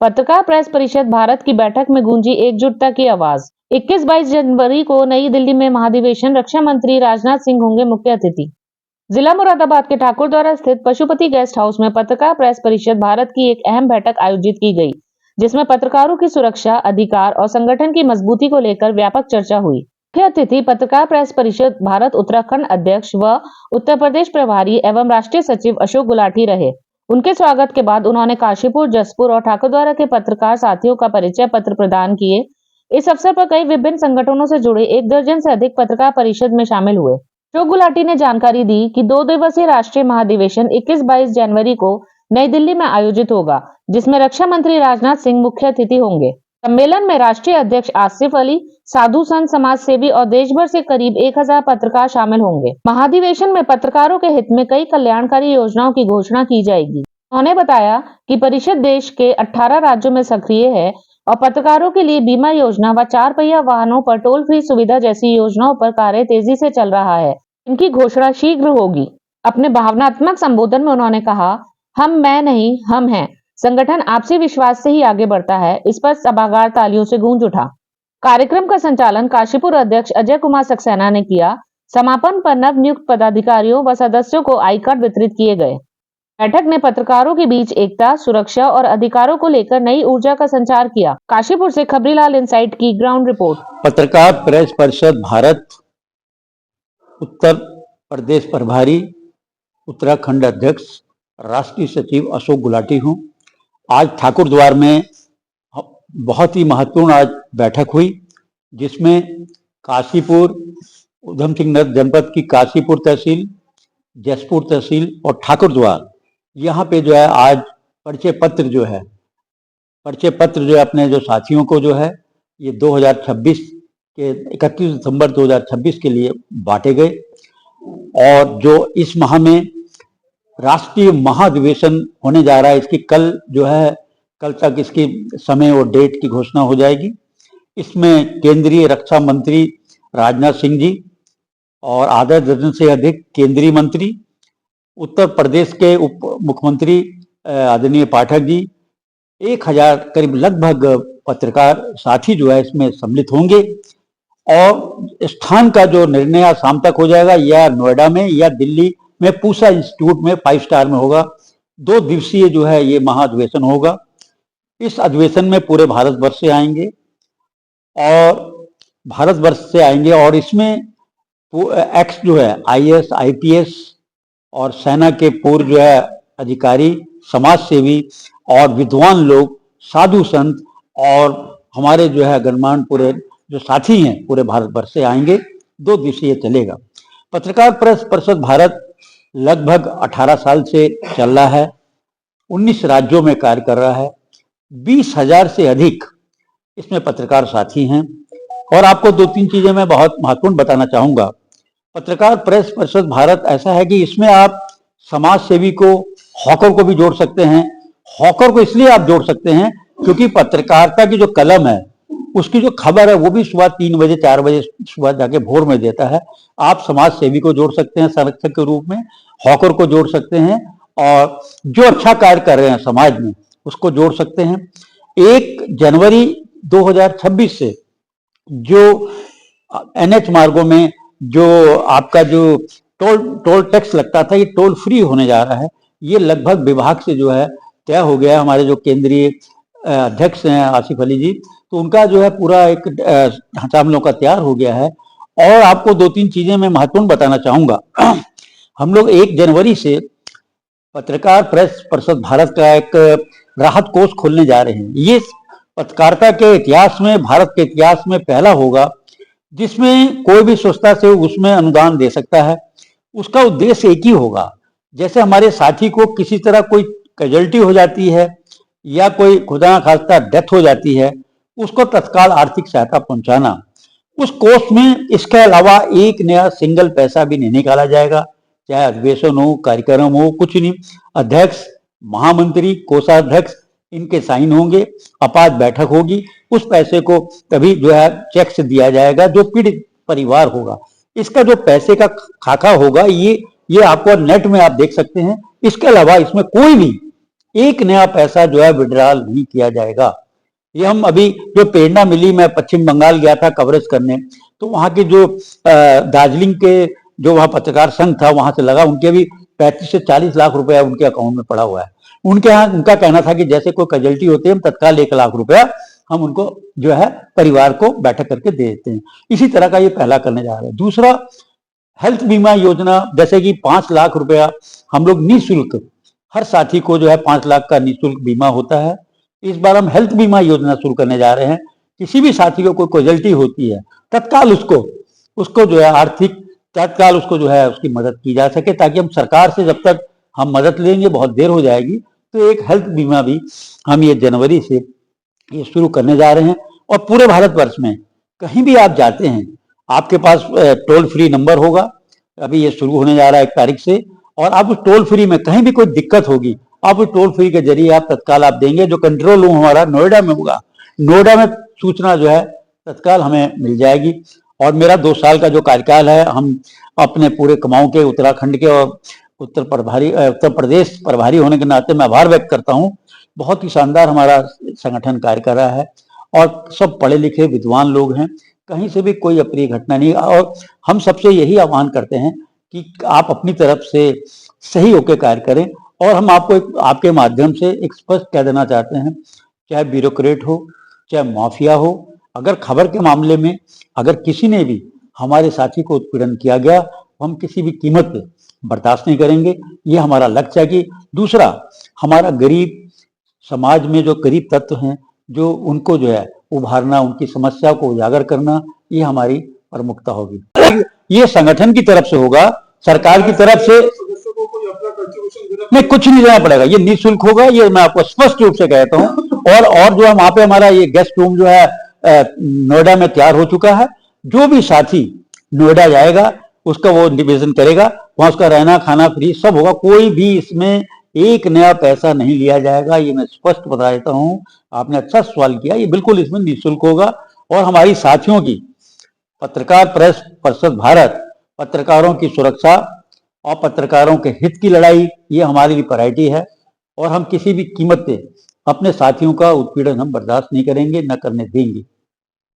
पत्रकार प्रेस परिषद भारत की बैठक में गूंजी एकजुटता की आवाज। 21-22 जनवरी को नई दिल्ली में महाधिवेशन, रक्षा मंत्री राजनाथ सिंह होंगे मुख्य अतिथि। जिला मुरादाबाद के ठाकुरद्वारा स्थित पशुपति गेस्ट हाउस में पत्रकार प्रेस परिषद भारत की एक अहम बैठक आयोजित की गई, जिसमें पत्रकारों की सुरक्षा, अधिकार और संगठन की मजबूती को लेकर व्यापक चर्चा हुई। मुख्य अतिथि पत्रकार प्रेस परिषद भारत उत्तराखंड अध्यक्ष व उत्तर प्रदेश प्रभारी एवं राष्ट्रीय सचिव अशोक गुलाटी रहे। उनके स्वागत के बाद उन्होंने काशीपुर, जसपुर और ठाकुरद्वारा के पत्रकार साथियों का परिचय पत्र प्रदान किए। इस अवसर पर कई विभिन्न संगठनों से जुड़े 1 दर्जन से अधिक पत्रकार परिषद में शामिल हुए। अशोक गुलाटी ने जानकारी दी कि 2 दिवसीय राष्ट्रीय महाधिवेशन 21-22 जनवरी को नई दिल्ली में आयोजित होगा, जिसमें रक्षा मंत्री राजनाथ सिंह मुख्य अतिथि होंगे। सम्मेलन में राष्ट्रीय अध्यक्ष आसिफ अली, साधु संत, समाज सेवी और देश भर से करीब 1000 पत्रकार शामिल होंगे। महाधिवेशन में पत्रकारों के हित में कई कल्याणकारी योजनाओं की घोषणा की जाएगी। उन्होंने बताया कि परिषद देश के 18 राज्यों में सक्रिय है और पत्रकारों के लिए बीमा योजना व 4 पहिया वाहनों पर टोल फ्री सुविधा जैसी योजनाओं पर कार्य तेजी से चल रहा है। इनकी घोषणा शीघ्र होगी। अपने भावनात्मक संबोधन में उन्होंने कहा, हम मैं नहीं, हम हैं। संगठन आपसी विश्वास से ही आगे बढ़ता है। इस पर सभागार तालियों से गूंज उठा। कार्यक्रम का संचालन काशीपुर अध्यक्ष अजय कुमार सक्सेना ने किया। समापन पर नव नियुक्त पदाधिकारियों व सदस्यों को आई कार्ड वितरित किए गए। बैठक ने पत्रकारों के बीच एकता, सुरक्षा और अधिकारों को लेकर नई ऊर्जा का संचार किया। काशीपुर से खबरीलाल इनसाइट की ग्राउंड रिपोर्ट। पत्रकार प्रेस परिषद भारत उत्तर प्रदेश प्रभारी, उत्तराखंड अध्यक्ष, राष्ट्रीय सचिव अशोक गुलाटी हूँ। आज ठाकुर द्वार में बहुत ही महत्वपूर्ण आज बैठक हुई, जिसमें काशीपुर, उधम सिंह नगर जनपद की काशीपुर तहसील, जसपुर तहसील और ठाकुर द्वार, यहाँ पे जो है आज परिचय पत्र जो है अपने जो साथियों को जो है ये 2026 के 31 दिसंबर 2026 के लिए बांटे गए। और जो इस माह में राष्ट्रीय महाधिवेशन होने जा रहा है, इसकी कल तक इसकी समय और डेट की घोषणा हो जाएगी। इसमें केंद्रीय रक्षा मंत्री राजनाथ सिंह जी और आधा दर्जन से अधिक केंद्रीय मंत्री, उत्तर प्रदेश के उप मुख्यमंत्री आदरणीय पाठक जी, 1000 करीब लगभग पत्रकार साथी जो है इसमें सम्मिलित होंगे। और स्थान का जो निर्णय आज शाम तक हो जाएगा, या नोएडा में या दिल्ली में पूसा इंस्टीट्यूट में 5 स्टार में होगा। 2 दिवसीय जो है ये महाधिवेशन होगा। इस अधिवेशन में पूरे भारतवर्ष से आएंगे और इसमें एक्स जो है IAS, IPS और सेना के पूर्व जो है अधिकारी, समाज सेवी और विद्वान लोग, साधु संत और हमारे जो है गणमान्य पूरे जो साथी हैं पूरे भारतवर्ष से आएंगे। 2 दिवसीय चलेगा। पत्रकार प्रेस परिषद भारत लगभग 18 साल से चल रहा है, 19 राज्यों में कार्य कर रहा है, 20,000 से अधिक इसमें पत्रकार साथी हैं। और आपको 2-3 चीजें मैं बहुत महत्वपूर्ण बताना चाहूंगा। पत्रकार प्रेस परिषद भारत ऐसा है कि इसमें आप समाज सेवी को, हॉकर को भी जोड़ सकते हैं। हॉकर को इसलिए आप जोड़ सकते हैं क्योंकि पत्रकारिता की जो कलम है, उसकी जो खबर है वो भी सुबह 3 बजे 4 बजे सुबह जाके भोर में देता है। आप समाज सेवी को जोड़ सकते हैं संरक्षक के रूप में, हॉकर को जोड़ सकते हैं और जो अच्छा कार्य कर रहे हैं समाज में उसको जोड़ सकते हैं। 1 जनवरी 2026 से जो NH मार्गों में जो आपका जो टोल टैक्स लगता था, ये टोल फ्री होने जा रहा है। ये लगभग विभाग से जो है तय हो गया है। हमारे जो केंद्रीय अध्यक्ष हैं आसिफ अली जी, तो उनका जो है पूरा एक ढांचा हम लोग का तैयार हो गया है। और आपको 2-3 चीजें मैं महत्वपूर्ण बताना चाहूंगा। हम लोग 1 जनवरी से पत्रकार प्रेस परिषद भारत का एक राहत कोष खोलने जा रहे हैं। ये पत्रकारिता के इतिहास में, भारत के इतिहास में पहला होगा, जिसमें कोई भी संस्था से उसमें अनुदान दे सकता है। उसका उद्देश्य एक ही होगा, जैसे हमारे साथी को किसी तरह कोई कैजुअल्टी हो जाती है या कोई खुदा न खास्ता डेथ हो जाती है, उसको तत्काल आर्थिक सहायता पहुंचाना। उस कोष में इसके अलावा एक नया सिंगल पैसा भी नहीं निकाला जाएगा, चाहे अधिवेशन हो, कार्यक्रम हो, कुछ नहीं। अध्यक्ष, महामंत्री, कोषाध्यक्ष इनके साइन होंगे, आपात बैठक होगी। उस पैसे को तभी जो है चेक से दिया जाएगा जो पीड़ित परिवार होगा। इसका जो पैसे का खाका होगा ये आपको नेट में आप देख सकते हैं। इसके अलावा इसमें कोई भी एक नया पैसा जो है विड्रॉल नहीं किया जाएगा। ये हम अभी जो प्रेरणा मिली, मैं पश्चिम बंगाल गया था कवरेज करने, तो वहाँ के जो दार्जिलिंग के जो वहाँ पत्रकार संघ था वहां से लगा, उनके भी 35 से 40 लाख रुपया उनके अकाउंट में पड़ा हुआ है। उनके यहाँ उनका कहना था कि जैसे कोई कैजुअल्टी होती है हम तत्काल 1 लाख रुपया हम उनको जो है परिवार को बैठक करके दे देते हैं। इसी तरह का ये पहला करने जा रहे हैं। दूसरा, हेल्थ बीमा योजना, जैसे कि 5 लाख रुपया हम लोग निःशुल्क, हर साथी को जो है 5 लाख का निःशुल्क बीमा होता है। इस बार हम हेल्थ बीमा योजना शुरू करने जा रहे हैं। किसी भी साथी को कोई कैजुअल्टी होती है, तत्काल उसको जो है आर्थिक, तत्काल उसको जो है उसकी मदद की जा सके, ताकि हम सरकार से जब तक हम मदद लेंगे बहुत देर हो जाएगी। तो एक हेल्थ बीमा भी हम ये जनवरी से ये शुरू करने जा रहे हैं। और पूरे भारतवर्ष में कहीं भी आप जाते हैं, आपके पास टोल फ्री नंबर होगा, अभी ये शुरू होने जा रहा है 1 तारीख से, और आप उस टोल फ्री में कहीं भी कोई दिक्कत होगी, आप उस टोल फ्री के जरिए आप तत्काल आप देंगे। जो कंट्रोल रूम हमारा नोएडा में होगा, नोएडा में सूचना जो है तत्काल हमें मिल जाएगी। और मेरा 2 साल का जो कार्यकाल है, हम अपने पूरे कुमाऊं के, उत्तराखंड के और उत्तर प्रदेश प्रभारी होने के नाते मैं आभार व्यक्त करता हूँ। बहुत ही शानदार हमारा संगठन कार्य कर रहा है और सब पढ़े लिखे विद्वान लोग हैं, कहीं से भी कोई अप्रिय घटना नहीं। और हम सबसे यही आह्वान करते हैं कि आप अपनी तरफ से सही होकर कार्य करें। और हम आपको आपके माध्यम से एक स्पष्ट कह देना चाहते हैं, चाहे ब्यूरोक्रेट हो, चाहे माफिया हो, अगर खबर के मामले में अगर किसी ने भी हमारे साथी को उत्पीड़न किया गया, हम किसी भी कीमत पे बर्दाश्त नहीं करेंगे। ये हमारा लक्ष्य है। कि दूसरा, हमारा गरीब समाज में जो गरीब तत्व हैं, जो उनको जो है उभारना, उनकी समस्या को उजागर करना, ये हमारी प्रमुखता होगी। ये संगठन की तरफ से होगा, सरकार की तरफ से नहीं, कुछ नहीं देना पड़ेगा, ये निःशुल्क होगा। ये मैं आपको स्पष्ट रूप से कहता हूँ। और जो है वहां पे हमारा ये गेस्ट रूम जो है नोएडा में तैयार हो चुका है। जो भी साथी नोएडा जाएगा उसका वो निवेदन करेगा, वहां उसका रहना खाना फ्री सब होगा। कोई भी इसमें एक नया पैसा नहीं लिया जाएगा, ये मैं स्पष्ट बता देता हूँ। आपने अच्छा सवाल किया, ये बिल्कुल इसमें निःशुल्क होगा। और हमारी साथियों की, पत्रकार प्रेस परिषद भारत, पत्रकारों की सुरक्षा और पत्रकारों के हित की लड़ाई, ये हमारी भी प्रायोरिटी है। और हम किसी भी कीमत पे अपने साथियों का उत्पीड़न हम बर्दाश्त नहीं करेंगे, न करने देंगे।